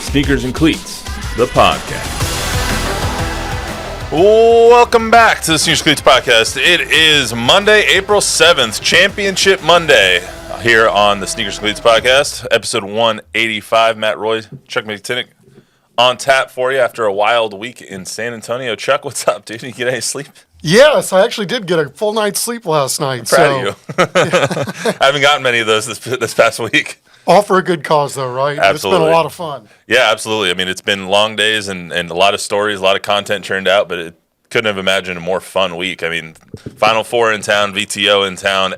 Sneakers and Cleats, the podcast. Welcome back to the Sneakers and Cleats podcast. It is Monday, April 7th, Championship Monday, here on the Sneakers and Cleats podcast, episode 185. Matt, Roy, Chuck Miketinac on tap for you after a wild week in San Antonio. Chuck, what's up, dude? Did you get any sleep? Yes, I actually did get a full night's sleep last night. I'm proud of you. I haven't gotten many of those this past week. All for a good cause, though, right? Absolutely. It's been a lot of fun. Yeah, absolutely. I mean, it's been long days and a lot of stories, a lot of content churned out, but it couldn't have imagined a more fun week. I mean, Final Four in town, VTO in town,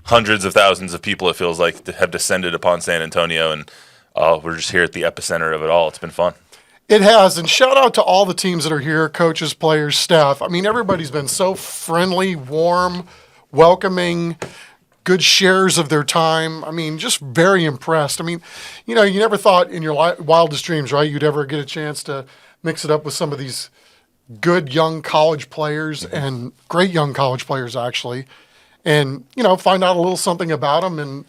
hundreds of thousands of people, it feels like, have descended upon San Antonio, and we're just here at the epicenter of it all. It's been fun. It has, and shout out to all the teams that are here, coaches, players, staff. I mean, everybody's been so friendly, warm, welcoming, good shares of their time. I mean, just very impressed. I mean, you know, you never thought in your wildest dreams, right, you'd ever get a chance to mix it up with some of these good young college players and great young college players, actually, and, you know, find out a little something about them. And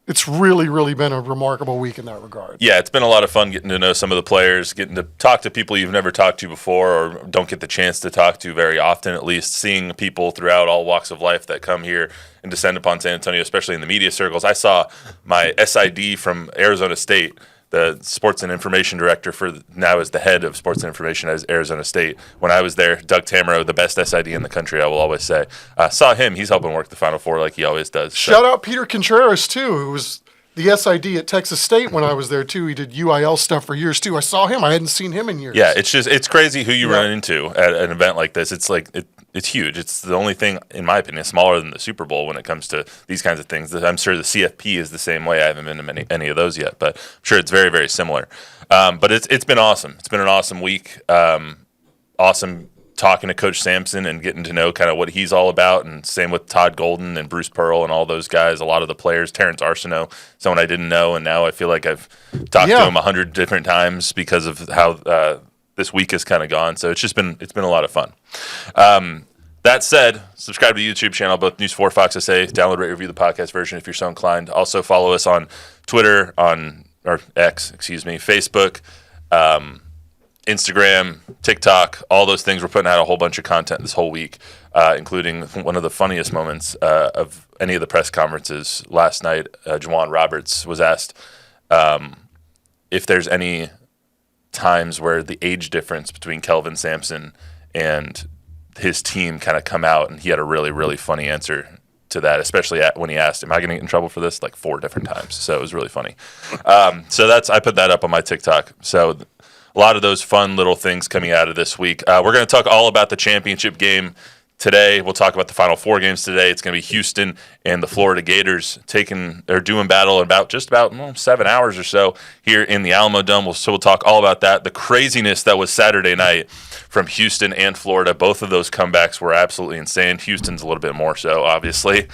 it's really, really been a remarkable week in that regard. Yeah, it's been a lot of fun getting to know some of the players, getting to talk to people you've never talked to before or don't get the chance to talk to very often, at least seeing people throughout all walks of life that come here and descend upon San Antonio, especially in the media circles. I saw my SID from Arizona State, the sports and information director now is the head of sports and information at Arizona State. When I was there, Doug Tamaro, the best SID in the country, I will always say. Saw him. He's helping work the Final Four like he always does. Shout out Peter Contreras, too, who was the SID at Texas State when I was there, too. He did UIL stuff for years, too. I saw him. I hadn't seen him in years. Yeah, it's crazy who you run into at an event like this. It's like it's huge. It's the only thing, in my opinion, smaller than the Super Bowl when it comes to these kinds of things. I'm sure the CFP is the same way. I haven't been to any of those yet, but I'm sure it's very, very similar. But it's been awesome. It's been an awesome week. Awesome talking to Coach Sampson and getting to know kind of what he's all about, and same with Todd Golden and Bruce Pearl and all those guys. A lot of the players, Terrence Arsenault, someone I didn't know, and now I feel like I've talked to him 100 different times because of how this week has kind of gone. So it's been a lot of fun. That said, subscribe to the YouTube channel, both News 4, Fox SA. Download, rate, review the podcast version if you're so inclined. Also follow us on Twitter, or X, Facebook, Instagram, TikTok, all those things. We're putting out a whole bunch of content this whole week, including one of the funniest moments of any of the press conferences last night. Juwan Roberts was asked if there's any times where the age difference between Kelvin Sampson and his team kind of come out, and he had a really, really funny answer to that, especially when he asked, am I going to get in trouble for this? Like 4 different times. So it was really funny. I put that up on my TikTok. So a lot of those fun little things coming out of this week. We're going to talk all about the championship game today. We'll talk about the Final Four games today. It's going to be Houston and the Florida Gators doing battle in about 7 hours or so here in the Alamo Dome. So we'll talk all about that. The craziness that was Saturday night from Houston and Florida. Both of those comebacks were absolutely insane. Houston's a little bit more so, obviously.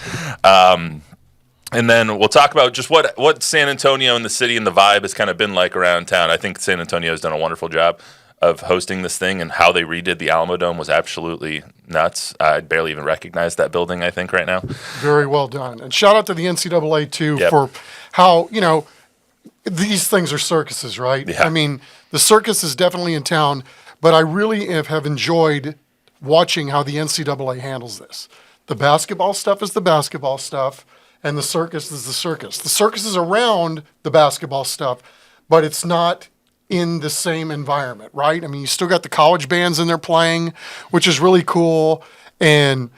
And then we'll talk about just what San Antonio and the city and the vibe has kind of been like around town. I think San Antonio has done a wonderful job of hosting this thing, and how they redid the Alamo Dome was absolutely nuts. I barely even recognize that building, I think, right now. Very well done. And shout out to the NCAA, too, for how, you know, these things are circuses, right? Yeah. I mean, the circus is definitely in town, but I really have enjoyed watching how the NCAA handles this. The basketball stuff is the basketball stuff, and the circus is the circus. The circus is around the basketball stuff, but it's not in the same environment, right? I mean, you still got the college bands in there playing, which is really cool. And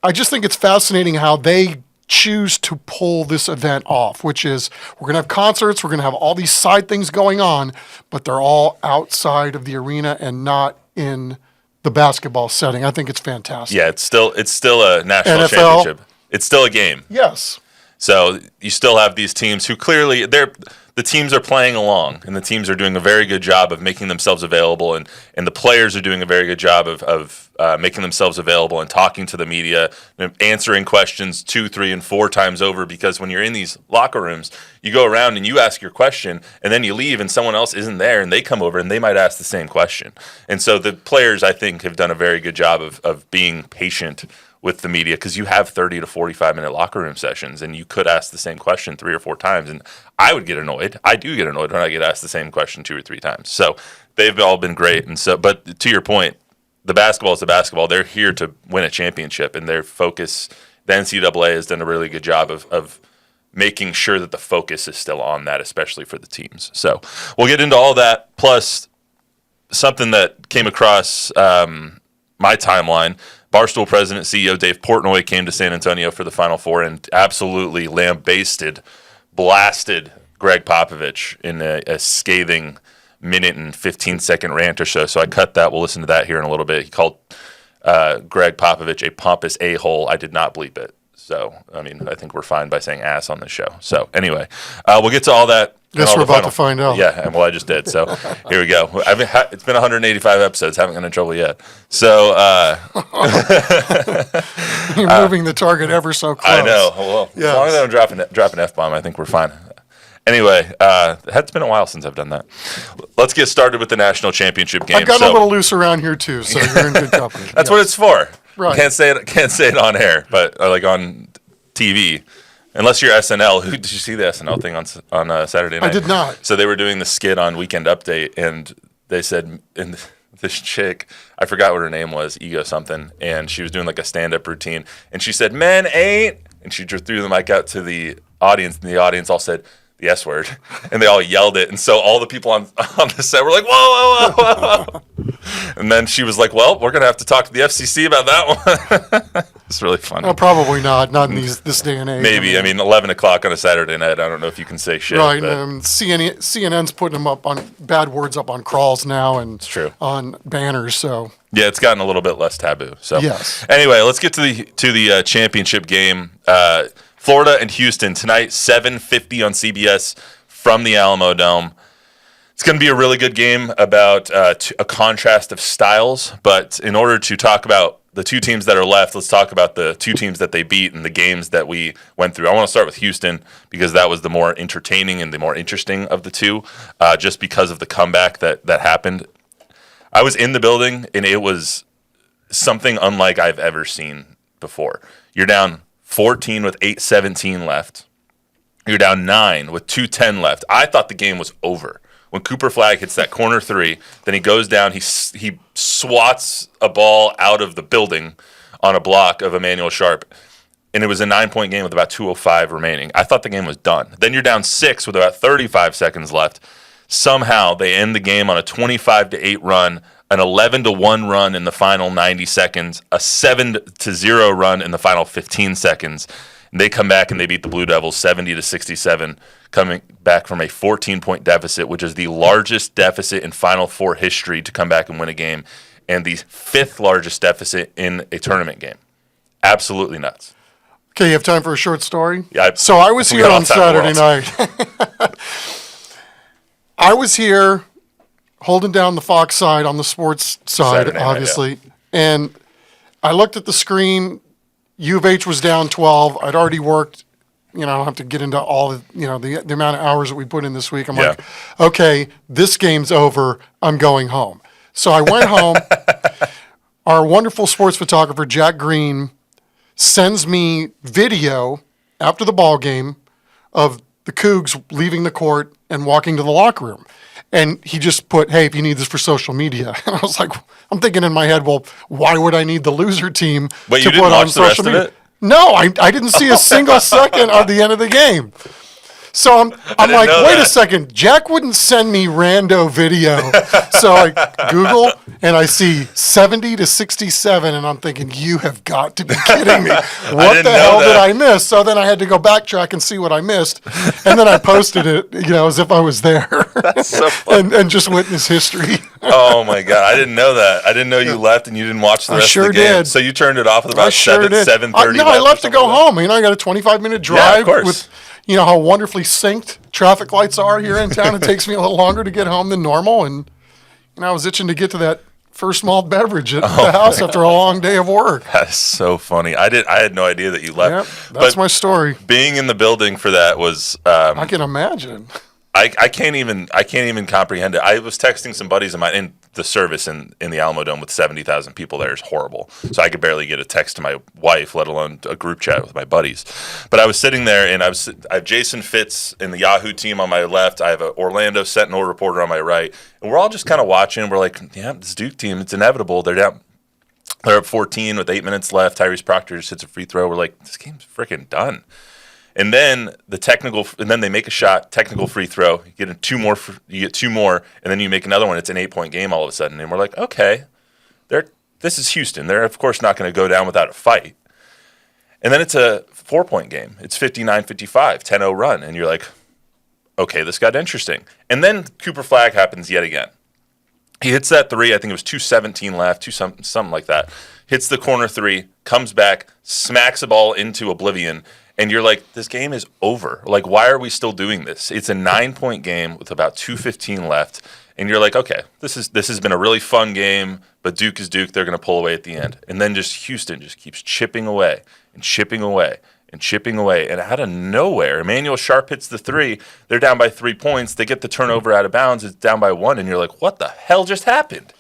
I just think it's fascinating how they choose to pull this event off, which is we're going to have concerts, we're going to have all these side things going on, but they're all outside of the arena and not in the basketball setting. I think it's fantastic. Yeah, it's still a national NFL championship. It's still a game. Yes. So you still have these teams who clearly the teams are playing along, and the teams are doing a very good job of making themselves available, and the players are doing a very good job of making themselves available and talking to the media, and answering questions 2, 3, and 4 times over, because when you're in these locker rooms, you go around and you ask your question, and then you leave and someone else isn't there, and they come over and they might ask the same question. And so the players, I think, have done a very good job of being patient with the media because you have 30 to 45-minute locker room sessions, and you could ask the same question 3 or 4 times, and I would get annoyed. I do get annoyed when I get asked the same question 2 or 3 times. So they've all been great, and so. But to your point, the basketball is the basketball. They're here to win a championship, and their focus. The NCAA has done a really good job of making sure that the focus is still on that, especially for the teams. So we'll get into all that, plus something that came across my timeline. Barstool president, CEO Dave Portnoy came to San Antonio for the Final Four and absolutely blasted Gregg Popovich in a scathing minute and 15-second rant or so. So I cut that. We'll listen to that here in a little bit. He called Gregg Popovich a pompous a-hole. I did not bleep it. So, I mean, I think we're fine by saying ass on this show. So, anyway, we'll get to all that. Guess we're about to find out. Yeah, and well, I just did. So, here we go. It's been 185 episodes. Haven't gotten in trouble yet. So, you're moving the target ever so close. I know. Well, yes. As long as I don't drop an F-bomb, I think we're fine. Anyway, it's been a while since I've done that. Let's get started with the national championship game. I've gotten a little loose around here, too, so you're in good company. That's what it's for. Right. Can't say it on air, but like on TV. Unless you're SNL. Did you see the SNL thing on Saturday night? I did not. So they were doing the skit on Weekend Update, and they said, and this chick, I forgot what her name was, Ego something, and she was doing like a stand-up routine, and she said, "Men ain't," and she threw the mic out to the audience, and the audience all said the S word, and they all yelled it, and so all the people on the set were like, whoa, whoa, whoa, whoa. And then she was like, well, we're going to have to talk to the FCC about that one. It's really funny. Well, probably not in this day and age. Maybe. I mean, 11 o'clock on a Saturday night, I don't know if you can say shit. Right. CNN's putting them up on bad words up on crawls now and it's true. On banners. So yeah, it's gotten a little bit less taboo. So yes. Anyway, let's get to the championship game. Florida and Houston tonight, 7:50 on CBS from the Alamo Dome. It's going to be a really good game about a contrast of styles. But in order to talk about the two teams that are left, let's talk about the two teams that they beat and the games that we went through. I want to start with Houston because that was the more entertaining and the more interesting of the two, just because of the comeback that happened. I was in the building, and it was something unlike I've ever seen before. You're down 14 with 8:17 left. You're down 9 with 2:10 left. I thought the game was over. When Cooper Flagg hits that corner three, then he goes down, he swats a ball out of the building on a block of Emmanuel Sharp, and it was a 9-point game with about 2:05 remaining. I thought the game was done. Then you're down 6 with about 35 seconds left. Somehow they end the game on a 25-8 run, an 11-1 run in the final 90 seconds, a 7-0 run in the final 15 seconds. And they come back and they beat the Blue Devils 70-67, coming back from a 14-point deficit, which is the largest deficit in Final Four history to come back and win a game, and the 5th largest deficit in a tournament game. Absolutely nuts. Okay, you have time for a short story? Yeah. So I was here on Saturday night. I was here holding down the Fox side on the sports side, Saturday obviously. Night, yeah. And I looked at the screen. U of H was down 12. I'd already worked. I don't have to get into all the, the amount of hours that we put in this week. I'm like, okay, this game's over. I'm going home. So I went home. Our wonderful sports photographer, Jack Green, sends me video after the ball game of the Cougs leaving the court and walking to the locker room. And he just put, hey, if you need this for social media. And I was like, I'm thinking in my head, well, why would I need the loser team to put on social media? Of it? No, I didn't see a single second of the end of the game. So I'm like, wait a second, Jack wouldn't send me rando video. So I Google and I see 70-67, and I'm thinking, you have got to be kidding me. What the hell did I miss? So then I had to go backtrack and see what I missed. And then I posted it, as if I was there. That's so funny. and just witness history. Oh my God, I didn't know that. I didn't know you left and you didn't watch the rest of the game. Did. So you turned it off at about 7:30. No, I left to go home. I got a 25-minute drive. Yeah, of course. With how wonderfully synced traffic lights are here in town. It takes me a little longer to get home than normal. And I was itching to get to that first malt beverage at the house after a long day of work. That's so funny. I had no idea that you left. Yep, that's my story. Being in the building for that was... I can imagine. I can't even comprehend it. I was texting some buddies of mine, and the service in the Alamo Dome with 70,000 people there is horrible. So I could barely get a text to my wife, let alone a group chat with my buddies. But I was sitting there, and I have Jason Fitz in the Yahoo team on my left. I have an Orlando Sentinel reporter on my right, and we're all just kind of watching. We're like, yeah, this Duke team, it's inevitable. They're down. They're up 14 with 8 minutes left. Tyrese Proctor just hits a free throw. We're like, this game's freaking done. And then they make a shot, technical free throw. You get two more, and then you make another one. It's an 8-point game all of a sudden, and we're like, okay, this is Houston. They're of course not going to go down without a fight. And then it's a 4-point game. It's 59-55, 10-0 run, and you're like, okay, this got interesting. And then Cooper Flagg happens yet again. He hits that three. I think it was 2:17 left, something like that. Hits the corner three, comes back, smacks the ball into oblivion. And you're like, this game is over. Like, why are we still doing this? It's a 9-point game with about 2:15 left. And you're like, okay, this has been a really fun game, but Duke is Duke. They're going to pull away at the end. And then just Houston just keeps chipping away and chipping away and chipping away. And out of nowhere, Emmanuel Sharp hits the three. They're down by 3 points. They get the turnover out of bounds. It's down by 1. And you're like, what the hell just happened?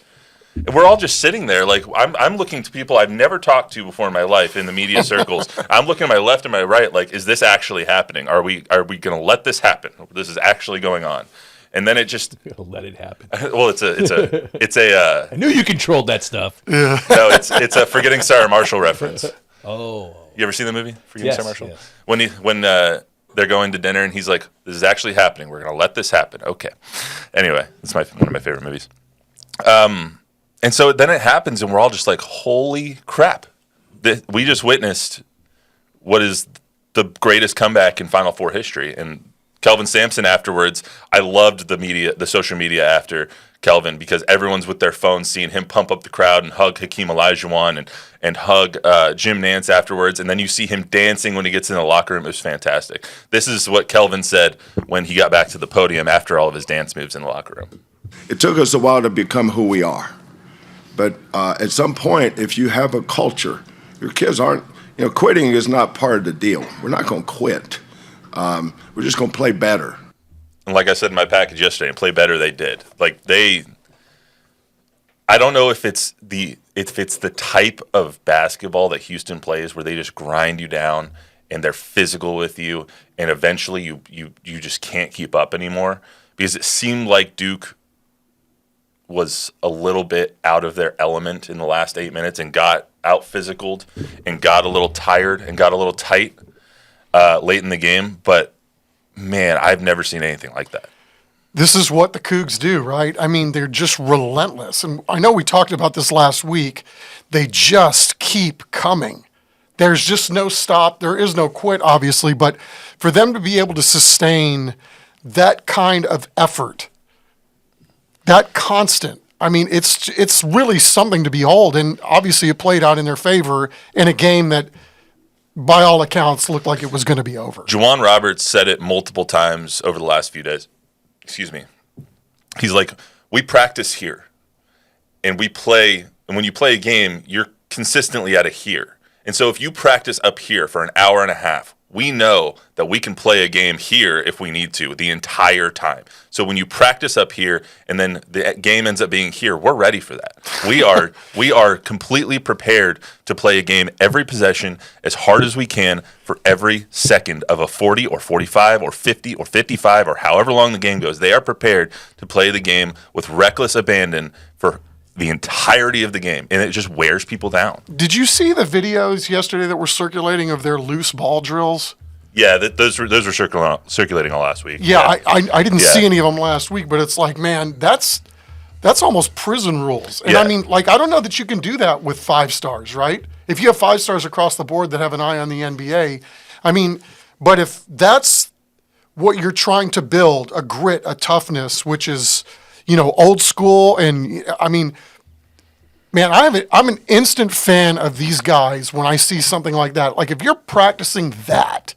And we're all just sitting there like I'm looking to people I've never talked to before in my life in the media circles. I'm looking at my left and my right like, is this actually happening? Are we going to let this happen? This is actually going on. And then it just let it happen. Well, it's a I knew you controlled that stuff. No, it's a Forgetting Sarah Marshall reference. Oh. You ever seen the movie Forgetting Sarah Marshall? Yes. When they're going to dinner and he's like, this is actually happening. We're going to let this happen. Okay. Anyway, it's one of my favorite movies. And so then it happens, and we're all just like, holy crap. We just witnessed what is the greatest comeback in Final Four history. And Kelvin Sampson afterwards, I loved the social media after Kelvin, because everyone's with their phones seeing him pump up the crowd and hug Hakeem Olajuwon and hug Jim Nance afterwards. And then you see him dancing when he gets in the locker room. It was fantastic. This is what Kelvin said when he got back to the podium after all of his dance moves in the locker room. It took us a while to become who we are. But at some point, if you have a culture, your kids aren't, quitting is not part of the deal. We're not going to quit. We're just going to play better. And like I said in my package yesterday, and play better they did. Like I don't know if it's the type of basketball that Houston plays where they just grind you down and they're physical with you, and eventually you just can't keep up anymore, because it seemed like Duke was a little bit out of their element in the last 8 minutes and got out physicaled and got a little tired and got a little tight late in the game. But man, I've never seen anything like that. This is what the Cougs do, right? I mean, they're just relentless. And I know we talked about this last week. They just keep coming. There's just no stop. There is no quit, obviously. But for them to be able to sustain that kind of effort, that constant, I mean, it's really something to behold. And obviously it played out in their favor in a game that, by all accounts, looked like it was going to be over. Juwan Roberts said it multiple times over the last few days. Excuse me. He's like, we practice here, and we play. And when you play a game, you're consistently at a here. And so if you practice up here for an hour and a half, we know that we can play a game here if we need to the entire time. So when you practice up here and then the game ends up being here, we're ready for that. We are completely prepared to play a game every possession as hard as we can for every second of a 40 or 45 or 50 or 55 or however long the game goes. They are prepared to play the game with reckless abandon for the entirety of the game, and it just wears people down. Did you see the videos yesterday that were circulating of their loose ball drills? Yeah, those were circulating all last week. Yeah. I didn't see any of them last week, but it's like, man, that's almost prison rules. And I mean, like, I don't know that you can do that with 5 stars, right? If you have 5 stars across the board that have an eye on the NBA, I mean, but if that's what you're trying to build, a grit, a toughness, which is, old school. And I mean, man, I'm an instant fan of these guys when I see something like that. Like, if you're practicing that,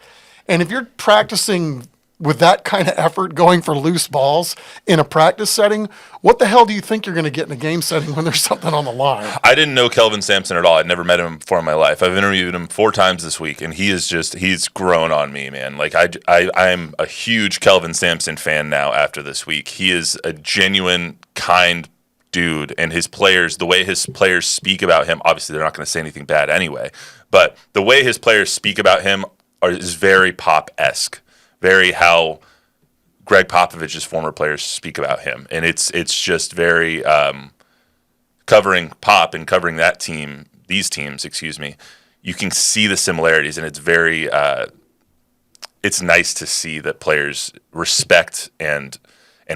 and if you're practicing with that kind of effort going for loose balls in a practice setting, what the hell do you think you're going to get in a game setting when there's something on the line? I didn't know Kelvin Sampson at all. I'd never met him before in my life. I've interviewed him 4 times this week, and he's grown on me, man. Like I'm a huge Kelvin Sampson fan now after this week. He is a genuine, kind dude, and his players, the way his players speak about him, obviously they're not going to say anything bad anyway, but the way his players speak about him is very Pop-esque, very how Gregg Popovich's former players speak about him, and it's just very covering Pop and covering these teams, excuse me. You can see the similarities, and it's very it's nice to see that players respect and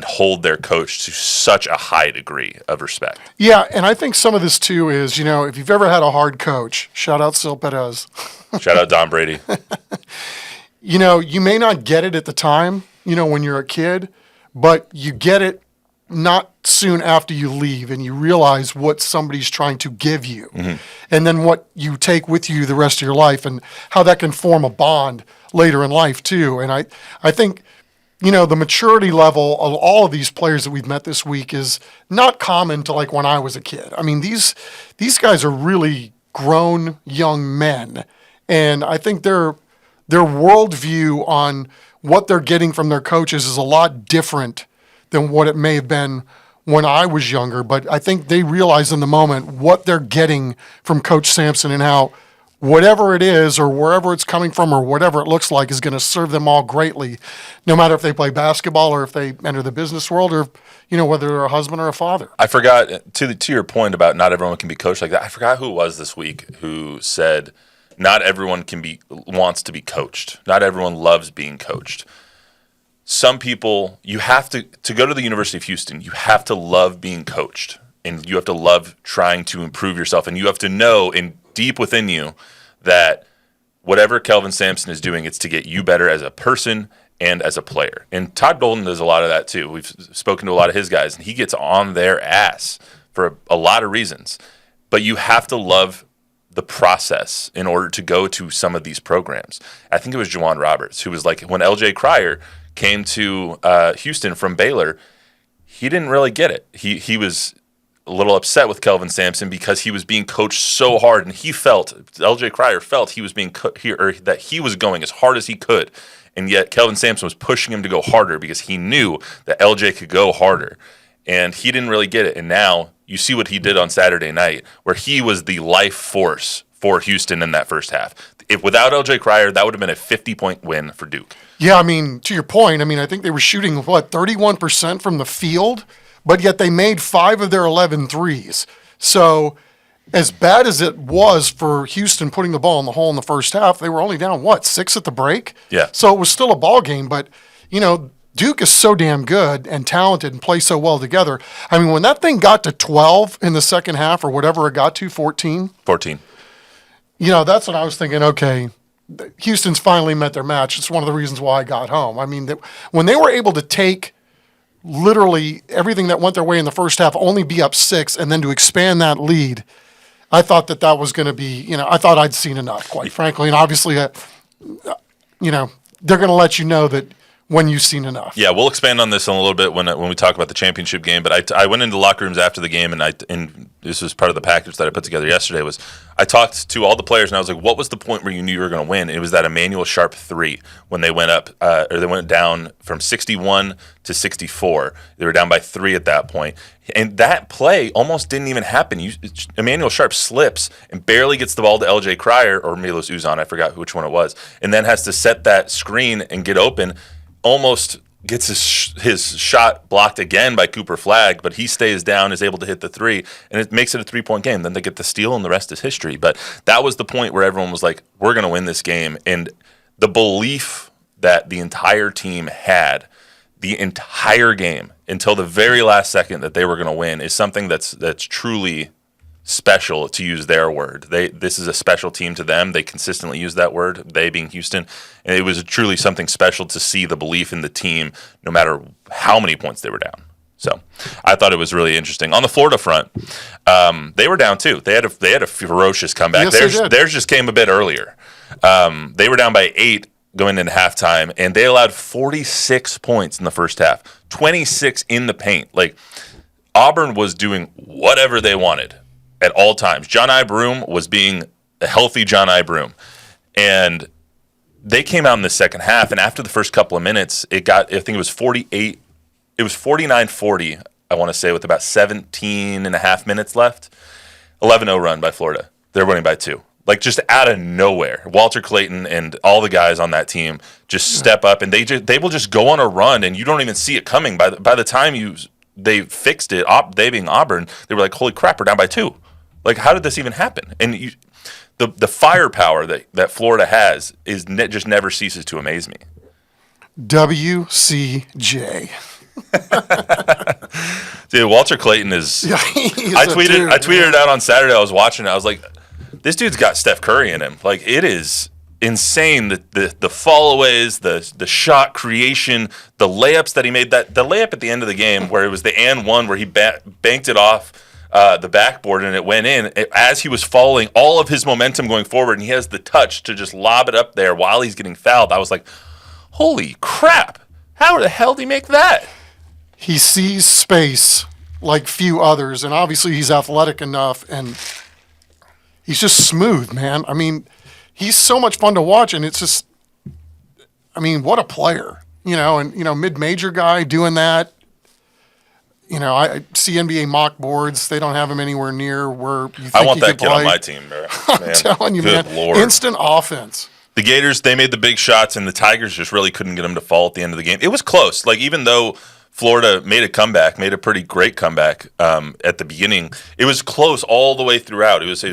hold their coach to such a high degree of respect. Yeah, and I think some of this too is, if you've ever had a hard coach, shout out Sil Perez. Shout out Don Brady. You may not get it at the time, when you're a kid, but you get it not soon after you leave and you realize what somebody's trying to give you. Mm-hmm. And then what you take with you the rest of your life and how that can form a bond later in life too. And I think, the maturity level of all of these players that we've met this week is not common to like when I was a kid. I mean, these guys are really grown young men. And I think their worldview on what they're getting from their coaches is a lot different than what it may have been when I was younger. But I think they realize in the moment what they're getting from Coach Sampson and how whatever it is or wherever it's coming from or whatever it looks like is going to serve them all greatly, no matter if they play basketball or if they enter the business world or, whether they're a husband or a father. I forgot, to your point about not everyone can be coached like that, I forgot who it was this week who said not everyone wants to be coached. Not everyone loves being coached. Some people, you have to go to the University of Houston, you have to love being coached, and you have to love trying to improve yourself, and you have to know deep within you that whatever Kelvin Sampson is doing, it's to get you better as a person and as a player. And Todd Golden does a lot of that too. We've spoken to a lot of his guys, and he gets on their ass for a lot of reasons. But you have to love the process in order to go to some of these programs. I think it was Juwan Roberts who was like, when LJ Cryer came to Houston from Baylor, he didn't really get it. He was a little upset with Kelvin Sampson because he was being coached so hard, and LJ Cryer felt he was being that he was going as hard as he could, and yet Kelvin Sampson was pushing him to go harder because he knew that LJ could go harder, and he didn't really get it. And now you see what he did on Saturday night, where he was the life force for Houston in that first half. Without LJ Cryer, that would have been a 50-point win for Duke. Yeah, to your point, I think they were shooting, 31% from the field, but yet they made 5 of their 11 threes. So as bad as it was for Houston putting the ball in the hole in the first half, they were only down, 6 at the break? Yeah. So it was still a ball game, but, Duke is so damn good and talented and plays so well together. When that thing got to 12 in the second half or whatever it got to, 14? 14. That's when I was thinking, okay, Houston's finally met their match. It's one of the reasons why I got home. When they were able to take literally everything that went their way in the first half, only be up 6, and then to expand that lead, I thought that was going to be, I thought I'd seen enough, quite frankly. And obviously, they're going to let you know that when you've seen enough. Yeah, we'll expand on this in a little bit when we talk about the championship game. But I went into locker rooms after the game, and this was part of the package that I put together yesterday. Was I talked to all the players, and I was like, "What was the point where you knew you were going to win?" And it was that Emmanuel Sharp 3 when they went up, or they went down from 61 to 64. They were down by 3 at that point, and that play almost didn't even happen. Emmanuel Sharp slips and barely gets the ball to LJ Cryer or Milos Uzan, I forgot which one it was, and then has to set that screen and get open. Almost gets his shot blocked again by Cooper Flagg, but he stays down, is able to hit the 3, and it makes it a 3-point game. Then they get the steal, and the rest is history. But that was the point where everyone was like, we're going to win this game. And the belief that the entire team had the entire game until the very last second that they were going to win is something that's truly special, to use their word. This is a special team to them. They consistently use that word, they being Houston. And it was truly something special to see the belief in the team no matter how many points they were down. So I thought it was really interesting. On the Florida front, they were down too. They had a ferocious comeback. Yes, Theirs just came a bit earlier. They were down by 8 going into halftime, and they allowed 46 points in the first half, 26 in the paint. Like, Auburn was doing whatever they wanted at all times. John I. Broom was being a healthy John I. Broom. And they came out in the second half, and after the first couple of minutes, I think it was 49-40, I want to say, with about 17 and a half minutes left. 11-0 run by Florida. They're winning by 2. Like, just out of nowhere. Walter Clayton and all the guys on that team just step up, and they will just go on a run, and you don't even see it coming. By the time they fixed it, they being Auburn, they were like, holy crap, we're down by 2. Like, how did this even happen? And the firepower that Florida has just never ceases to amaze me. WCJ. Dude, Walter Clayton is. Yeah, I tweeted it out on Saturday. I was watching it. I was like, this dude's got Steph Curry in him. Like, it is insane. The fall-aways, the shot creation, the layups that he made. The layup at the end of the game where it was the and one where he banked it off the backboard and it went in. As he was falling, all of his momentum going forward, and he has the touch to just lob it up there while he's getting fouled. I was like, holy crap. How the hell did he make that? He sees space like few others, and obviously he's athletic enough, and he's just smooth, man. I mean, he's so much fun to watch, and it's just, I mean, what a player, and, mid-major guy doing that. I see NBA mock boards. They don't have him anywhere near where you think I want he that could kid play. on my team, bro. I'm telling you, Good man. Lord. Instant offense. The Gators, they made the big shots, and the Tigers just really couldn't get them to fall at the end of the game. It was close. Like, even though Florida made a comeback, made a pretty great comeback at the beginning, it was close all the way throughout. It was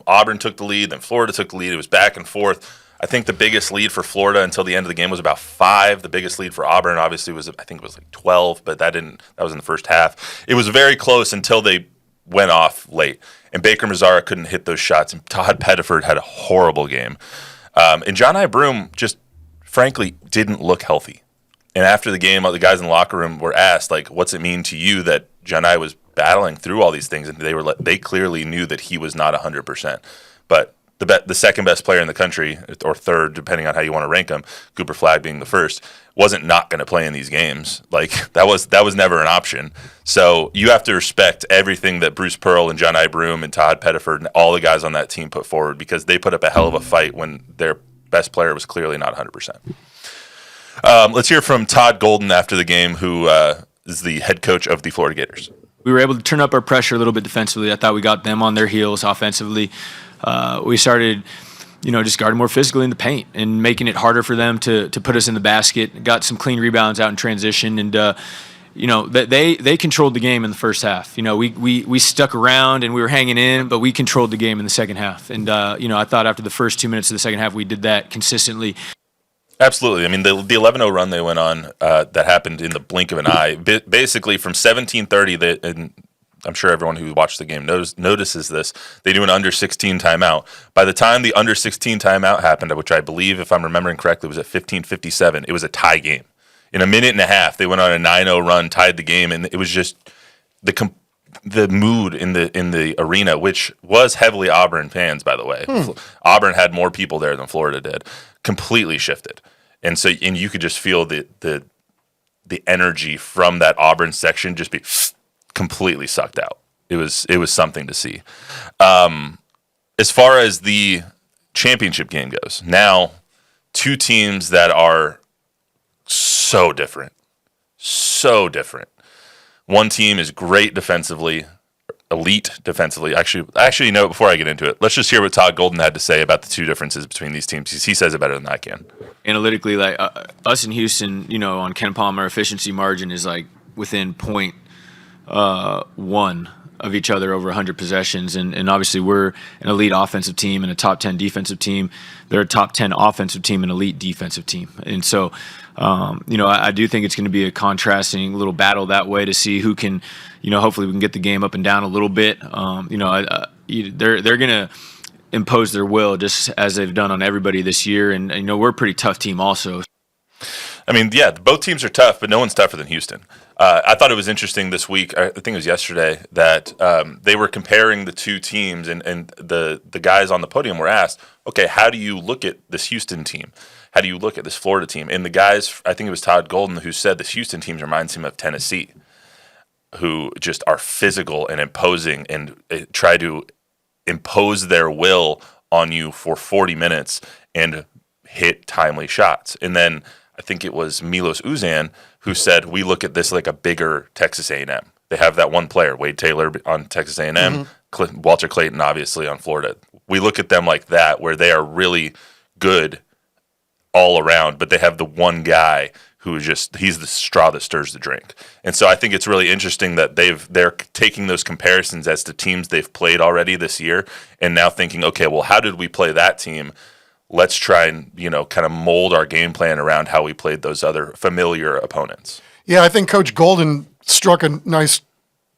Auburn took the lead, then Florida took the lead. It was back and forth. I think the biggest lead for Florida until the end of the game was about 5. The biggest lead for Auburn obviously was, I think it was like 12, but that was in the first half. It was very close until they went off late, and Baker Mazzara couldn't hit those shots, and Todd Pettiford had a horrible game. And John I. Broom just, frankly, didn't look healthy. And after the game, the guys in the locker room were asked, like, what's it mean to you that John I. was battling through all these things? And they clearly knew that he was not 100%. But the second best player in the country, or third, depending on how you want to rank him, Cooper Flagg being the first, wasn't not going to play in these games. Like, that was never an option. So you have to respect everything that Bruce Pearl and John I. Broom and Todd Pettiford and all the guys on that team put forward, because they put up a hell of a fight when their best player was clearly not 100%. Let's hear from Todd Golden after the game, who is the head coach of the Florida Gators. We were able to turn up our pressure a little bit defensively. I thought we got them on their heels offensively. We started, just guarding more physically in the paint and making it harder for them to put us in the basket. Got some clean rebounds out in transition, and they controlled the game in the first half. We stuck around and we were hanging in, but we controlled the game in the second half. And I thought after the first 2 minutes of the second half, we did that consistently. Absolutely. I mean, the 11-0 run they went on that happened in the blink of an eye. Basically, from 17:30, and I'm sure everyone who watched the game notices this, they do an under-16 timeout. By the time the under-16 timeout happened, which I believe, if I'm remembering correctly, was at 15:57, it was a tie game. In a minute and a half, they went on a 9-0 run, tied the game, and it was just the mood in the arena, which was heavily Auburn fans, by the way. Auburn had more people there than Florida did. Completely shifted, and you could just feel the energy from that Auburn section just be completely sucked out. It was something to see. As far as the championship game goes, now 2 teams that are so different. One team is great defensively, elite defensively. Actually, before I get into it, let's just hear what Todd Golden had to say about the 2 differences between these teams. He says it better than I can. Analytically, like us in Houston, on Ken Palmer, efficiency margin is like within 0.1 of each other over 100 possessions, and obviously we're an elite offensive team and a top 10 defensive team. They're a top 10 offensive team and elite defensive team, and so I do think it's going to be a contrasting little battle that way to see who can, hopefully we can get the game up and down a little bit. They're going to impose their will just as they've done on everybody this year, and we're a pretty tough team also. I mean, yeah, both teams are tough, but no one's tougher than Houston. I thought it was interesting this week, I think it was yesterday, that they were comparing the 2 teams, and the guys on the podium were asked, okay, how do you look at this Houston team? how do you look at this Florida team? And the guys, I think it was Todd Golden who said this Houston team reminds him of Tennessee, who just are physical and imposing and try to impose their will on you for 40 minutes and hit timely shots. And then I think it was Milos Uzan who said, we look at this like a bigger Texas A&M. They have that one player, Wade Taylor on Texas A&M, Walter Clayton obviously on Florida. We look at them like that, where they are really good all around, but they have the one guy who is he's the straw that stirs the drink. And so I think it's really interesting that they're taking those comparisons as to teams they've played already this year and now thinking, okay, well, how did we play that team? Let's try and, kind of mold our game plan around how we played those other familiar opponents. Yeah, I think Coach Golden struck a nice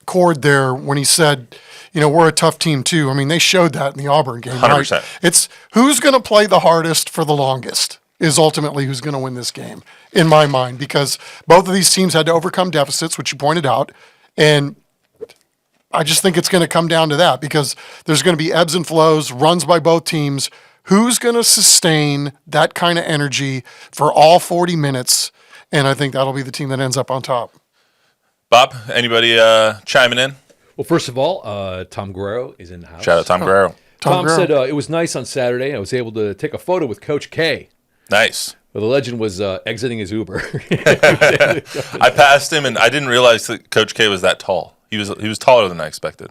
chord there when he said, we're a tough team too. I mean, they showed that in the Auburn game. 100%. Right? It's who's going to play the hardest for the longest is ultimately who's going to win this game, in my mind, because both of these teams had to overcome deficits, which you pointed out, and I just think it's going to come down to that because there's going to be ebbs and flows, runs by both teams. Who's going to sustain that kind of energy for all 40 minutes? And I think that'll be the team that ends up on top. Bob, anybody chiming in? Well, first of all, Tom Guerrero is in the house. Shout out Tom Guerrero. Tom said it was nice on Saturday. I was able to take a photo with Coach K. Nice. Well, the legend was exiting his Uber. I passed him, and I didn't realize that Coach K was that tall. He was taller than I expected.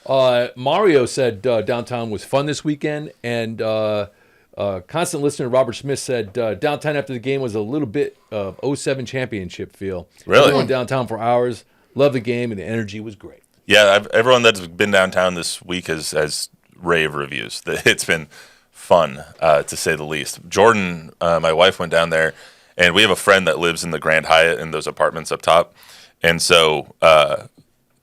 Mario said downtown was fun this weekend, and constant listener Robert Smith said downtown after the game was a little bit of 07 championship feel. Really? Everyone downtown for hours. Loved the game, and the energy was great. Yeah, everyone that's been downtown this week has rave reviews. It's been fun, to say the least. Jordan, my wife, went down there, and we have a friend that lives in the Grand Hyatt in those apartments up top. And so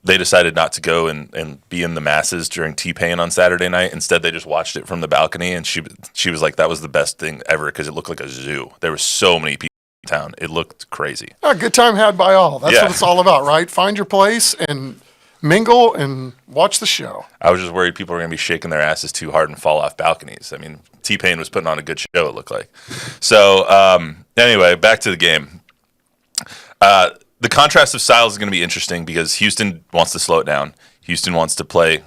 they decided not to go and be in the masses during T-Pain on Saturday night. Instead, they just watched it from the balcony, and she was like, that was the best thing ever because it looked like a zoo. There were so many people in town. It looked crazy. A good time had by all. That's what it's all about, right? Find your place and mingle and watch the show. I was just worried people were going to be shaking their asses too hard and fall off balconies. I mean, T-Pain was putting on a good show, it looked like. So, anyway, back to the game. The contrast of styles is going to be interesting because Houston wants to slow it down. Houston wants to play.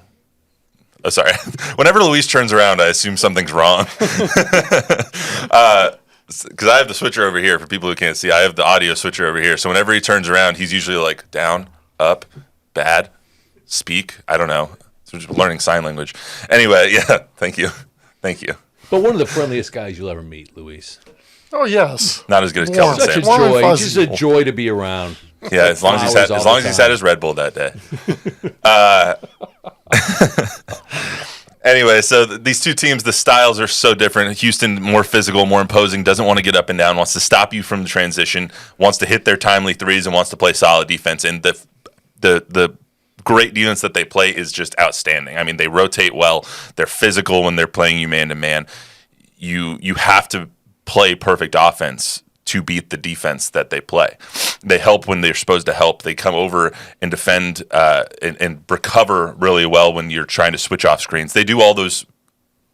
Oh, sorry. Whenever Luis turns around, I assume something's wrong. Because I have the switcher over here. For people who can't see, I have the audio switcher over here. So whenever he turns around, he's usually like down, up, bad, speak. I don't know. So just learning sign language. Anyway, yeah. Thank you. But one of the friendliest guys you'll ever meet, Luis. Oh, yes. Not as good as Warm. Kelvin Such a Sampson. Warm and joy. fuzzy. Just a joy to be around. Yeah, as long as he's had his Red Bull that day. Anyway, so these two teams, the styles are so different. Houston, more physical, more imposing, doesn't want to get up and down, wants to stop you from the transition, wants to hit their timely threes, and wants to play solid defense. And the great defense that they play is just outstanding. I mean, they rotate well. They're physical when they're playing you man to man. You have to play perfect offense to beat the defense that they play. They help when they're supposed to help. They come over and defend and recover really well when you're trying to switch off screens. They do all those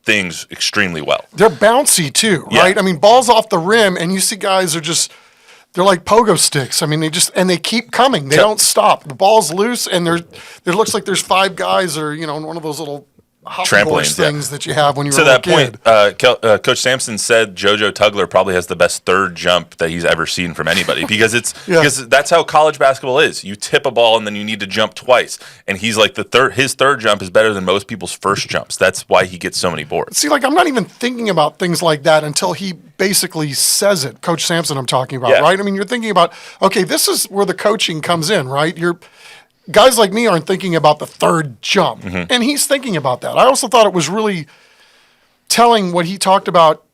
things extremely well. They're bouncy too, right? Yeah. I mean, balls off the rim, and you see guys they're like pogo sticks. I mean, they keep coming. They don't stop. The ball's loose, and it looks like there's five guys or in one of those little hopping horse things that you have when you're a kid. Point, Coach Sampson said JoJo Tugler probably has the best third jump that he's ever seen from anybody because because that's how college basketball is. You tip a ball and then you need to jump twice, and he's like his third jump is better than most people's first jumps. That's why he gets so many boards. See, I'm not even thinking about things like that until he basically says it. Coach Sampson, I'm talking about, right? I mean, you're thinking about, okay, this is where the coaching comes in, right? Guys like me aren't thinking about the third jump, and he's thinking about that. I also thought it was really telling what he talked about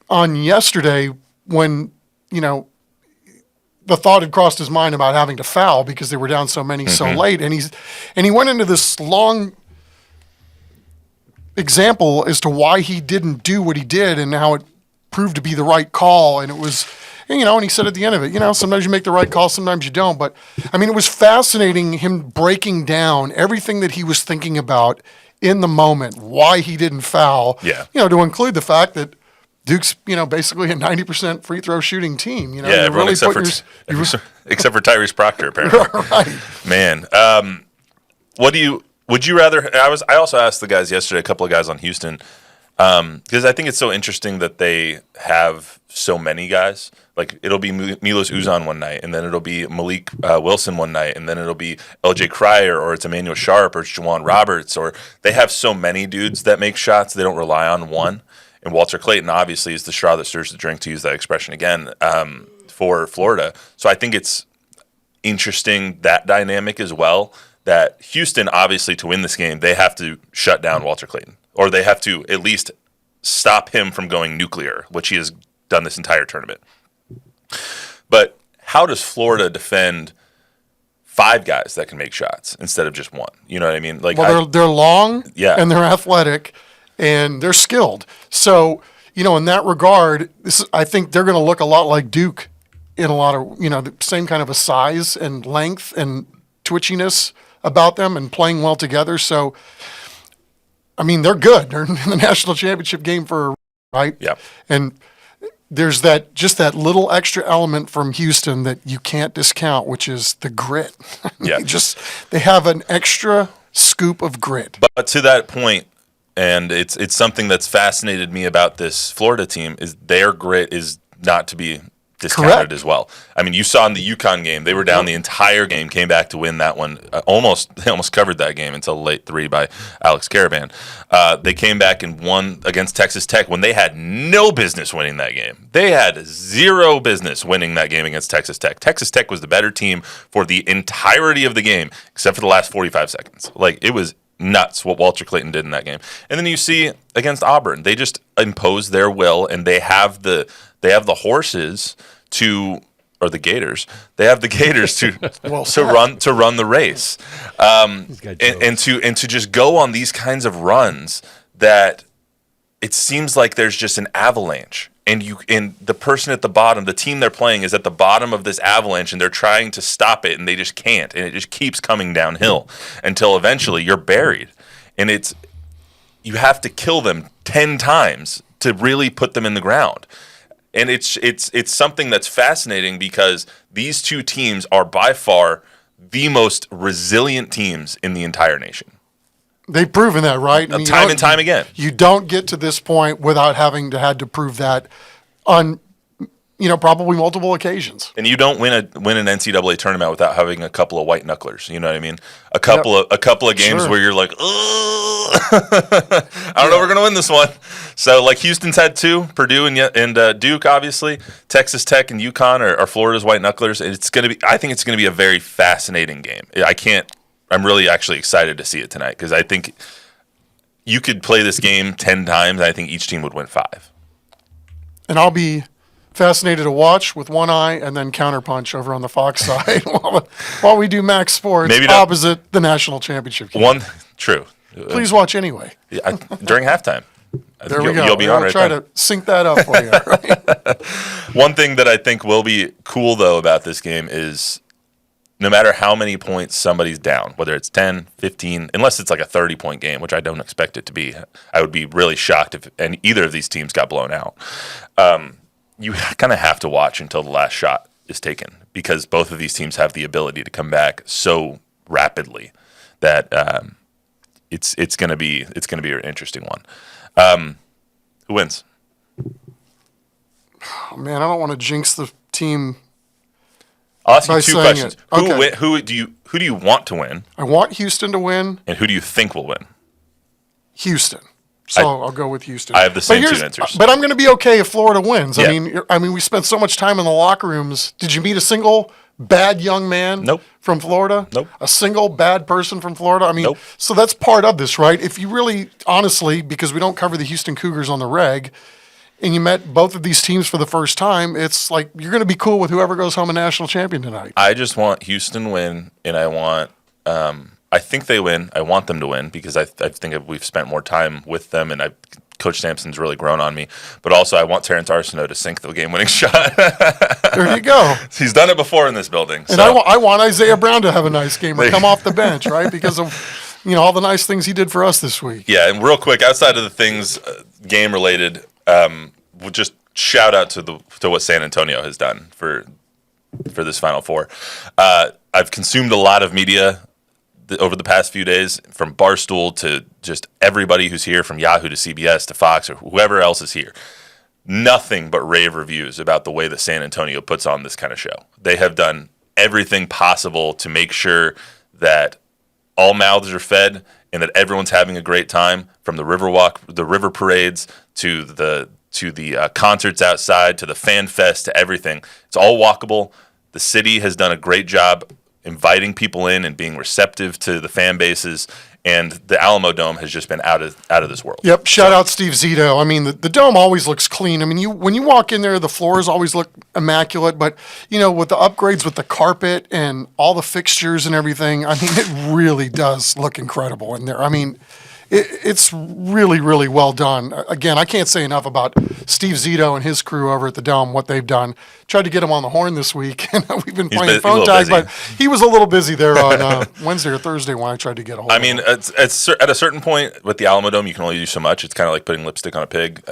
on yesterday when, the thought had crossed his mind about having to foul because they were down so many so late, and he went into this long example as to why he didn't do what he did and how it proved to be the right call, and it was. And he said at the end of it, sometimes you make the right call, sometimes you don't. But, I mean, it was fascinating him breaking down everything that he was thinking about in the moment, why he didn't foul. Yeah. To include the fact that Duke's, basically a 90% free throw shooting team. Yeah, everyone except for Tyrese Proctor, apparently. Right. Man, would you rather? I also asked the guys yesterday, a couple of guys on Houston, because I think it's so interesting that they have so many guys. Like, it'll be Milos Uzan one night, and then it'll be Malik Wilson one night, and then it'll be LJ Cryer, or it's Emmanuel Sharp, or it's Juwan Roberts, or they have so many dudes that make shots, they don't rely on one. And Walter Clayton, obviously, is the straw that stirs the drink, to use that expression again, for Florida. So I think it's interesting, that dynamic as well, that Houston, obviously, to win this game, they have to shut down Walter Clayton, or they have to at least stop him from going nuclear, which he has done this entire tournament. But how does Florida defend 5 guys that can make shots instead of just one? You know what I mean? Like, well, they're long, yeah, and they're athletic, and they're skilled. So, in that regard, I think they're going to look a lot like Duke in a lot of, the same kind of a size and length and twitchiness about them and playing well together. So, I mean, they're good. They're in the national championship game right? Yeah. And there's just that little extra element from Houston that you can't discount, which is the grit. Yeah. They have an extra scoop of grit. But to that point, and it's something that's fascinated me about this Florida team, is their grit is not to be discounted. Correct. As well. I mean, you saw in the UConn game, they were down the entire game, came back to win that one. They almost covered that game until the late 3 by Alex Caravan. They came back and won against Texas Tech when they had no business winning that game. They had zero business winning that game against Texas Tech. Texas Tech was the better team for the entirety of the game, except for the last 45 seconds. Like, it was nuts what Walter Clayton did in that game. And then you see against Auburn, they just impose their will, and they have the horses or the Gators. They have the Gators to run the race, and to just go on these kinds of runs that it seems like there's just an avalanche, and the person at the bottom, the team they're playing, is at the bottom of this avalanche, and they're trying to stop it, and they just can't, and it just keeps coming downhill until eventually you're buried, and you have to kill them 10 times to really put them in the ground. And it's something that's fascinating, because these two teams are by far the most resilient teams in the entire nation. They've proven that, right? Time and time again. You don't get to this point without having had to prove that on, probably multiple occasions. And you don't win an NCAA tournament without having a couple of white knucklers. You know what I mean? A couple of games where you're like, I don't know, we're gonna win this one. So, like, Houston's had 2, Purdue and Duke, obviously. Texas Tech and UConn are Florida's white knucklers. I think it's gonna be a very fascinating game. I'm really actually excited to see it tonight, because I think you could play this game 10 times, and I think each team would win 5. And I'll be fascinated to watch with one eye and then counterpunch over on the Fox side while we do Max Sports opposite the national championship game. True. Please watch anyway. During halftime. There we go. You'll be on right try then. to sync that up for you. Right? One thing that I think will be cool, though, about this game is no matter how many points somebody's down, whether it's 10, 15, unless it's like a 30-point game, which I don't expect it to be. I would be really shocked if either of these teams got blown out. You kind of have to watch until the last shot is taken, because both of these teams have the ability to come back so rapidly that it's going to be an interesting one. Who wins? Oh, man, I don't want to jinx the team. I'll ask you 2 questions. Okay. Who do you want to win? I want Houston to win. And who do you think will win? Houston. So I'll go with Houston. I have the same 2 answers. But I'm going to be okay if Florida wins. Yeah. I mean, we spent so much time in the locker rooms. Did you meet a single bad young man from Florida? Nope. A single bad person from Florida? I mean, nope. So that's part of this, right? If you really, honestly, because we don't cover the Houston Cougars on the reg, and you met both of these teams for the first time, it's like you're going to be cool with whoever goes home a national champion tonight. I just want Houston to win, and I want I think they win. I want them to win, because I think we've spent more time with them, and Coach Sampson's really grown on me. But also, I want Terrence Arsenault to sink the game-winning shot. There you go. He's done it before in this building. And I want Isaiah Brown to have a nice game or come off the bench, right? Because of all the nice things he did for us this week. Yeah, and real quick, outside of the things game-related, just shout out to what San Antonio has done for this Final Four. I've consumed a lot of media over the past few days, from Barstool to just everybody who's here, from Yahoo to CBS to Fox or whoever else is here. Nothing but rave reviews about the way that San Antonio puts on this kind of show. They have done everything possible to make sure that all mouths are fed and that everyone's having a great time, from the Riverwalk, the river parades, to the concerts outside, to the fan fest, to everything. It's all walkable. The city has done a great job inviting people in and being receptive to the fan bases, and the Alamo Dome has just been out of this world. Yep. Shout out Steve Zito. I mean, the dome always looks clean. I mean, when you walk in there, the floors always look immaculate. But with the upgrades with the carpet and all the fixtures and everything, I mean, it really does look incredible in there. I mean, it's really, really well done. Again, I can't say enough about Steve Zito and his crew over at the Dome, what they've done. Tried to get him on the horn this week, and we've been playing phone tag, but he was a little busy there on Wednesday or Thursday when I tried to get a hold of him. At a certain point with the Alamo Dome, you can only do so much. It's kind of like putting lipstick on a pig,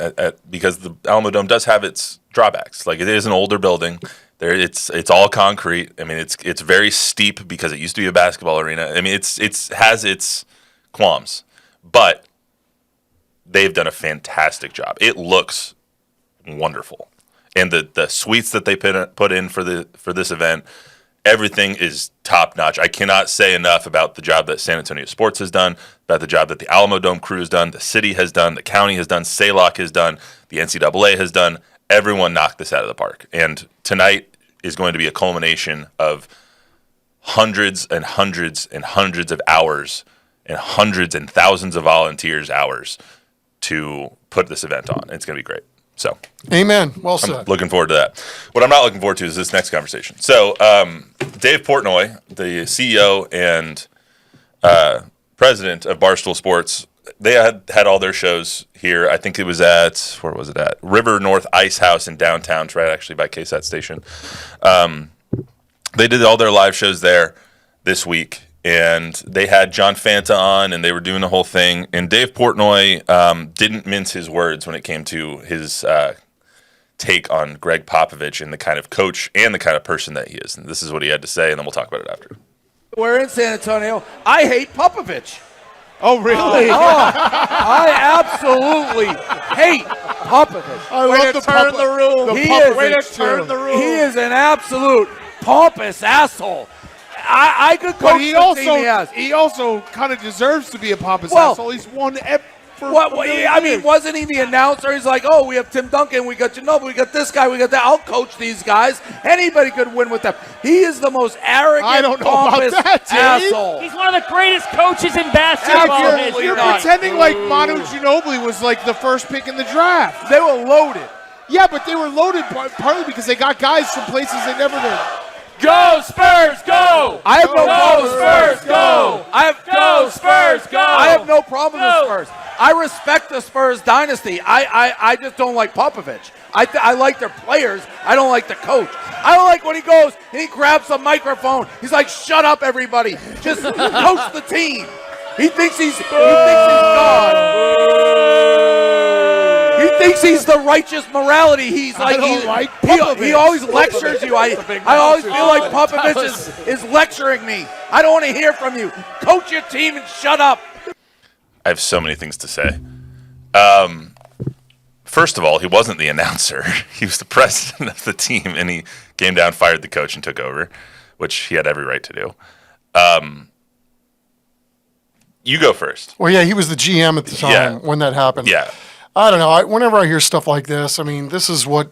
because the Alamo Dome does have its drawbacks. Like, it is an older building. It's all concrete. I mean, it's very steep because it used to be a basketball arena. I mean, it has its qualms. But they've done a fantastic job. It looks wonderful, and the suites that they put in for this event, everything is top notch. I cannot say enough about the job that San Antonio Sports has done, about the job that the Alamo Dome crew has done, the city has done, the county has done, SALOC has done, the NCAA has done. Everyone knocked this out of the park, and tonight is going to be a culmination of hundreds and hundreds and hundreds of hours and hundreds and thousands of volunteers' hours to put this event on. It's going to be great. So, amen. Well said. I'm looking forward to that. What I'm not looking forward to is this next conversation. So, Dave Portnoy, the CEO and president of Barstool Sports, they had all their shows here. I think it was at, where was it at? River North Ice House in downtown. It's right actually by KSAT Station. They did all their live shows there this week. And they had John Fanta on, and they were doing the whole thing. And Dave Portnoy didn't mince his words when it came to his take on Gregg Popovich and the kind of coach and the kind of person that he is. And this is what he had to say, and then we'll talk about it after. We're in San Antonio. I hate Popovich. Oh, really? I absolutely hate Popovich. I love the turn the room. Way to turn the room. He is an absolute pompous asshole. I could coach but he also kind of deserves to be a pompous asshole. He's won wasn't he the announcer? He's like, we have Tim Duncan, we got Ginobili, we got this guy, we got that. I'll coach these guys. Anybody could win with them. He is the most arrogant, pompous asshole. He's one of the greatest coaches in basketball. You're pretending like Manu Ginobili was like the first pick in the draft. They were loaded. Yeah, but they were loaded partly because they got guys from places they never did. Go Spurs, go! I have no problem with Spurs, go! Go Spurs, go! I have no problem with Spurs. I respect the Spurs dynasty. I just don't like Popovich. I like their players. I don't like the coach. I don't like when he goes and he grabs a microphone. He's like, "Shut up, everybody! Just coach the team." He thinks he's God. He thinks he's the righteous morality. He's like, he always lectures you. I always feel like Popovich is lecturing me. I don't want to hear from you. Coach your team and shut up. I have so many things to say. First of all, he wasn't the announcer. He was the president of the team, and he came down, fired the coach, and took over, which he had every right to do. You go first. Well, yeah, he was the GM at the time when that happened. Yeah. I don't know. Whenever I hear stuff like this, I mean, this is what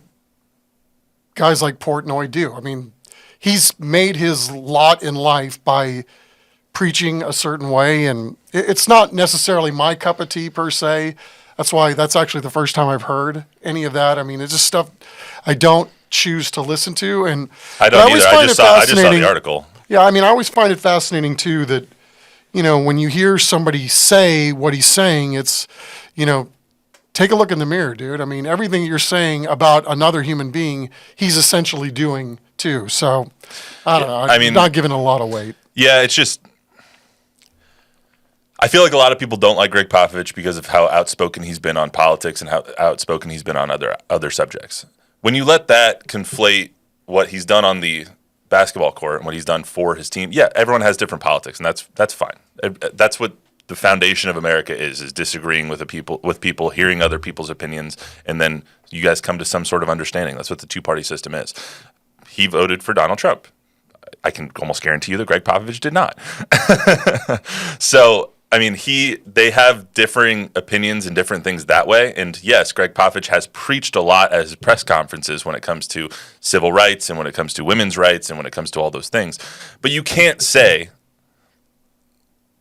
guys like Portnoy do. I mean, he's made his lot in life by preaching a certain way, and it's not necessarily my cup of tea per se. That's actually the first time I've heard any of that. I mean, it's just stuff I don't choose to listen to, and I don't either. I just saw the article. Yeah, I mean, I always find it fascinating too that, when you hear somebody say what he's saying, it's, take a look in the mirror, dude. I mean, everything you're saying about another human being, he's essentially doing too. So, I don't know. I'm not giving it a lot of weight. Yeah, it's just, I feel like a lot of people don't like Gregg Popovich because of how outspoken he's been on politics and how outspoken he's been on other subjects. When you let that conflate what he's done on the basketball court and what he's done for his team, yeah, everyone has different politics, and that's fine. That's what the foundation of America is disagreeing with people, hearing other people's opinions, and then you guys come to some sort of understanding. That's what the two-party system is. He voted for Donald Trump. I can almost guarantee you that Gregg Popovich did not. So, I mean, they have differing opinions and different things that way. And yes, Gregg Popovich has preached a lot at his press conferences when it comes to civil rights and when it comes to women's rights and when it comes to all those things. But you can't say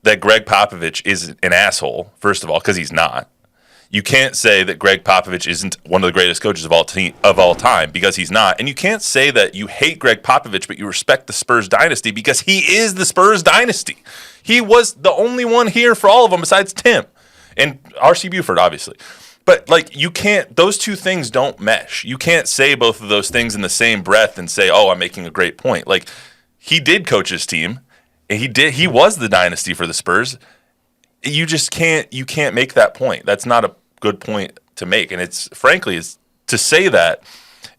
that Gregg Popovich is an asshole, first of all, because he's not. You can't say that Gregg Popovich isn't one of the greatest coaches of all time, because he's not. And you can't say that you hate Gregg Popovich but you respect the Spurs dynasty, because he is the Spurs dynasty. He was the only one here for all of them besides Tim and R.C. Buford, obviously. But, like, you can't – those two things don't mesh. You can't say both of those things in the same breath and say, oh, I'm making a great point. Like, he did coach his team. He was the dynasty for the Spurs. You just can't make that point. That's not a good point to make. And it's frankly to say that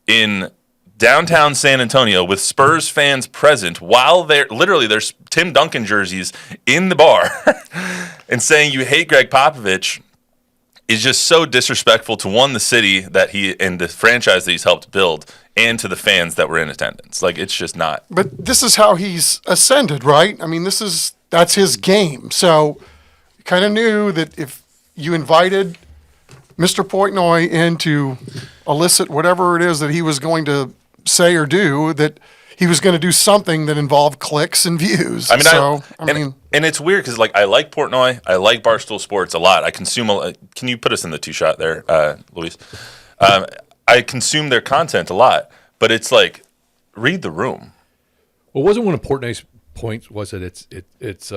in downtown San Antonio with Spurs fans present while there's Tim Duncan jerseys in the bar and saying you hate Gregg Popovich is just so disrespectful to the city that he and the franchise that he's helped build, and to the fans that were in attendance. Like, it's just not. But this is how he's ascended, right? I mean, that's his game. So you kind of knew that if you invited Mr. Portnoy in to elicit whatever it is that he was going to say or do, that he was going to do something that involved clicks and views. I mean, and it's weird because, like, I like Portnoy, I like Barstool Sports a lot. I consume can you put us in the two-shot there, Luis? I consume their content a lot, but it's like, read the room. Well, wasn't one of Portnoy's points was that it's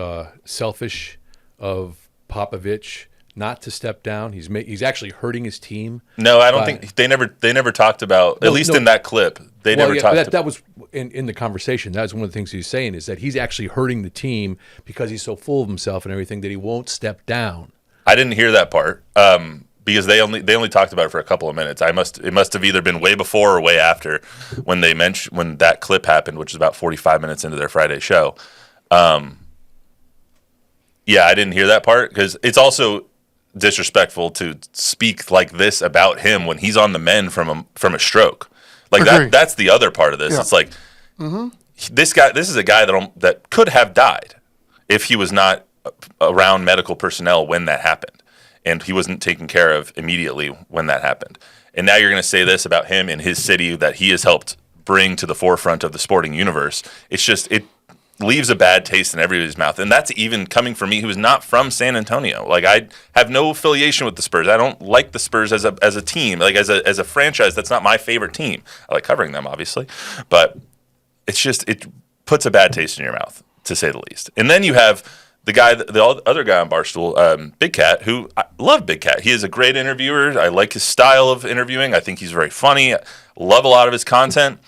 selfish of Popovich not to step down? He's actually hurting his team. No, I don't think they never talked about, at least in that clip. They never talked about that was in the conversation. That was one of the things he was saying, is that he's actually hurting the team because he's so full of himself and everything that he won't step down. I didn't hear that part. Because they only talked about it for a couple of minutes. It must have either been way before or way after when that clip happened, which is about 45 minutes into their Friday show. Yeah, I didn't hear that part because it's also disrespectful to speak like this about him when he's on the mend from a stroke. Like that's the other part of this. Yeah. It's like this is a guy that could have died if he was not around medical personnel when that happened. And he wasn't taken care of immediately when that happened. And now you're going to say this about him in his city that he has helped bring to the forefront of the sporting universe. It's just, it leaves a bad taste in everybody's mouth. And that's even coming from me, who is not from San Antonio. Like, I have no affiliation with the Spurs. I don't like the Spurs as a team. Like, as a franchise, that's not my favorite team. I like covering them, obviously. But it's just, it puts a bad taste in your mouth, to say the least. And then you have the other guy on Barstool, Big Cat, who I love. Big Cat. He is a great interviewer. I like his style of interviewing. I think he's very funny. I love a lot of his content.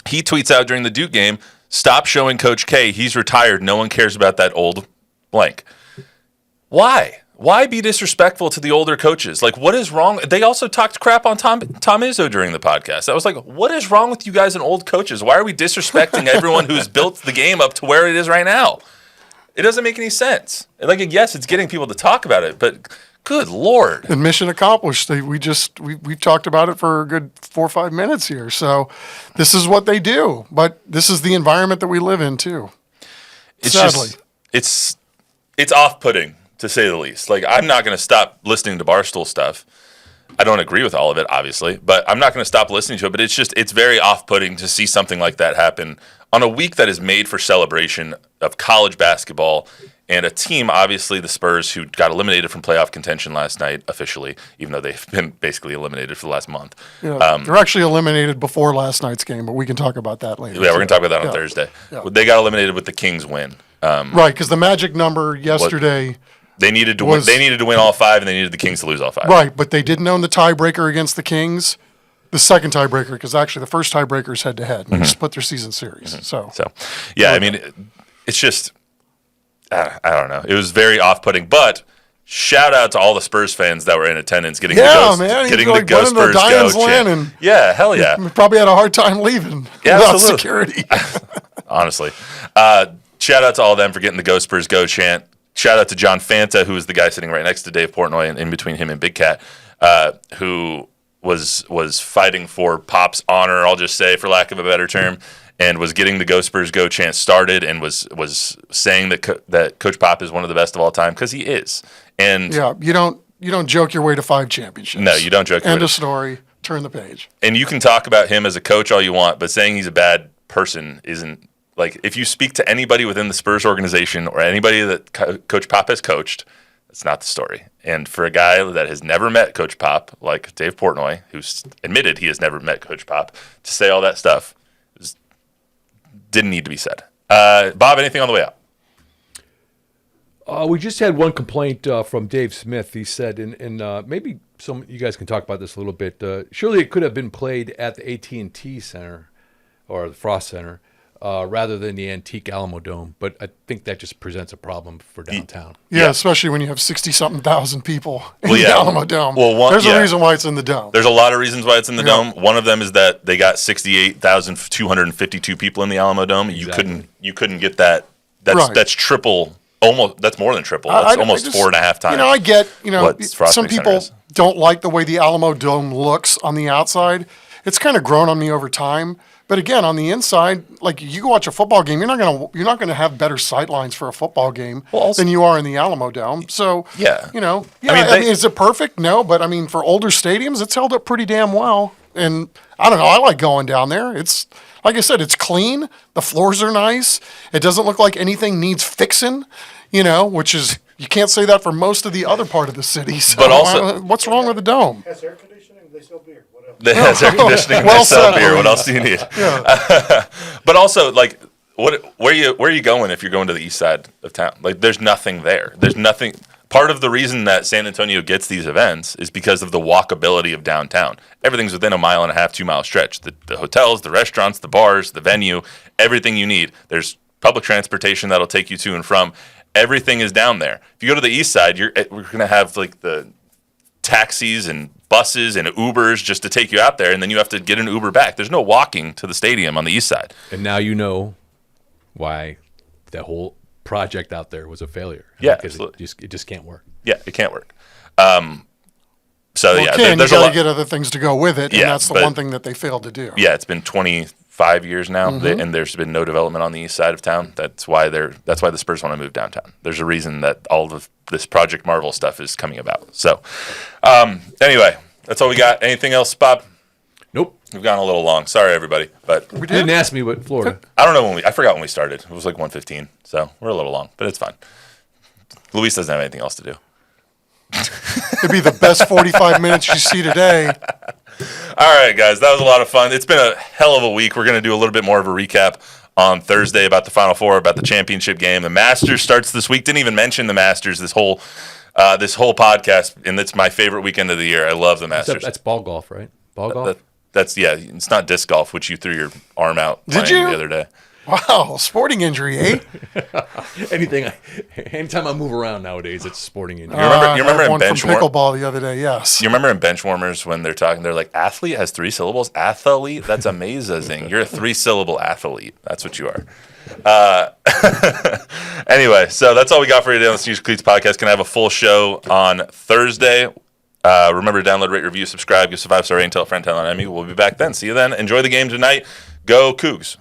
He tweets out during the Duke game, "Stop showing Coach K. He's retired. No one cares about that old blank." Why? Why be disrespectful to the older coaches? Like, what is wrong? They also talked crap on Tom Izzo during the podcast. I was like, what is wrong with you guys and old coaches? Why are we disrespecting everyone who's built the game up to where it is right now? It doesn't make any sense. Like, yes, it's getting people to talk about it, but good Lord. And mission accomplished. We've talked about it for a good 4 or 5 minutes here. So this is what they do. But this is the environment that we live in, too. Sadly. It's off-putting, to say the least. Like, I'm not going to stop listening to Barstool stuff. I don't agree with all of it, obviously, but I'm not going to stop listening to it. But it's very off-putting to see something like that happen on a week that is made for celebration of college basketball and a team, obviously the Spurs, who got eliminated from playoff contention last night officially, even though they've been basically eliminated for the last month. Yeah, they're actually eliminated before last night's game, but we can talk about that later. Yeah, we're going to talk about that on Thursday. Yeah. They got eliminated with the Kings win. Right, because the magic number yesterday... They needed to win all 5, and they needed the Kings to lose all 5. Right, but they didn't own the tiebreaker against the Kings. The second tiebreaker, because actually the first tiebreaker is head-to-head. They split their season series. So yeah, I mean, it's just I don't know. It was very off-putting, but shout out to all the Spurs fans that were in attendance getting the Go Spurs Go chant. Yeah, hell yeah. We probably had a hard time leaving without security. Honestly. Shout out to all of them for getting the Go Spurs Go chant. Shout out to John Fanta, who is the guy sitting right next to Dave Portnoy and in between him and Big Cat, who was fighting for Pop's honor, I'll just say, for lack of a better term, and was getting the Go Spurs Go chant started and was saying that Coach Pop is one of the best of all time, because he is. And yeah, you don't joke your way to 5 championships. No, you don't joke your way. End of story. Turn the page. And you can talk about him as a coach all you want, but saying he's a bad person isn't. Like, if you speak to anybody within the Spurs organization or anybody that Coach Pop has coached, that's not the story. And for a guy that has never met Coach Pop, like Dave Portnoy, who's admitted he has never met Coach Pop, to say all that stuff didn't need to be said. Bob, anything on the way out? We just had one complaint from Dave Smith. He said, and maybe some you guys can talk about this a little bit. Surely it could have been played at the AT&T Center or the Frost Center. Rather than the antique Alamo Dome, but I think that just presents a problem for downtown. Yeah, especially when you have 60-something thousand people in the Alamo Dome. Well, there's a reason why it's in the dome. There's a lot of reasons why it's in the dome. One of them is that they got 68,252 people in the Alamo Dome. Exactly. You couldn't get that. That's triple. Almost. That's more than triple. That's almost 4.5 times. I get. Some Center people is. don't like the way the Alamo Dome looks on the outside. It's kind of grown on me over time. But again, on the inside, like you go watch a football game, you're not gonna have better sight lines for a football game than you are in the Alamo Dome. So I mean, is it perfect? No, but I mean, for older stadiums, it's held up pretty damn well. And I don't know, I like going down there. It's like I said, it's clean. The floors are nice. It doesn't look like anything needs fixing. Which is you can't say that for most of the other part of the city. So but also, what's wrong with the dome? Has air conditioning. They sell beer. They has air conditioning. They sell beer. What else do you need? Yeah. But also, like, where are you going if you're going to the east side of town? Like, there's nothing there. There's nothing. Part of the reason that San Antonio gets these events is because of the walkability of downtown. Everything's within a 1.5 mile, 2 mile stretch. The hotels, the restaurants, the bars, the venue, everything you need. There's public transportation that'll take you to and from. Everything is down there. If you go to the east side, we're going to have like the taxis and buses and Ubers just to take you out there, and then you have to get an Uber back. There's no walking to the stadium on the east side. And now you know why that whole project out there was a failure. Yeah, because absolutely. It just can't work. Yeah, it can't work. There's you got to get other things to go with it, and that's the one thing that they failed to do. Yeah, it's been 25 years now, and there's been no development on the east side of town. That's why the Spurs want to move downtown. There's a reason that all of this Project Marvel stuff is coming about. So, anyway, that's all we got. Anything else, Bob? Nope. We've gone a little long. Sorry, everybody, but You didn't ask me what Florida. I don't know I forgot when we started. It was like 1:15, so we're a little long, but it's fine. Luis doesn't have anything else to do. It'd be the best 45 minutes you see today. All right, guys, that was a lot of fun. It's been a hell of a week. We're going to do a little bit more of a recap on Thursday about the Final Four, about the championship game. The Masters starts this week. Didn't even mention the Masters this whole podcast, and it's my favorite weekend of the year. I love the Masters. That's ball golf, right? Ball golf? It's not disc golf, which you threw your arm out Did you? the other day. Wow, sporting injury, eh? Anytime I move around nowadays, it's a sporting injury. You remember in bench from pickleball the other day? Yes. You remember in bench warmers when they're talking, they're like, athlete has 3 syllables. Athlete, that's amazing. You're a 3-syllable athlete. That's what you are. Anyway, so that's all we got for you today on the Sneakers and Cleats podcast. Gonna have a full show on Thursday. Remember to download, rate, review, subscribe, give us a 5-star rating, tell a friend, tell an enemy. We'll be back then. See you then. Enjoy the game tonight. Go Cougs.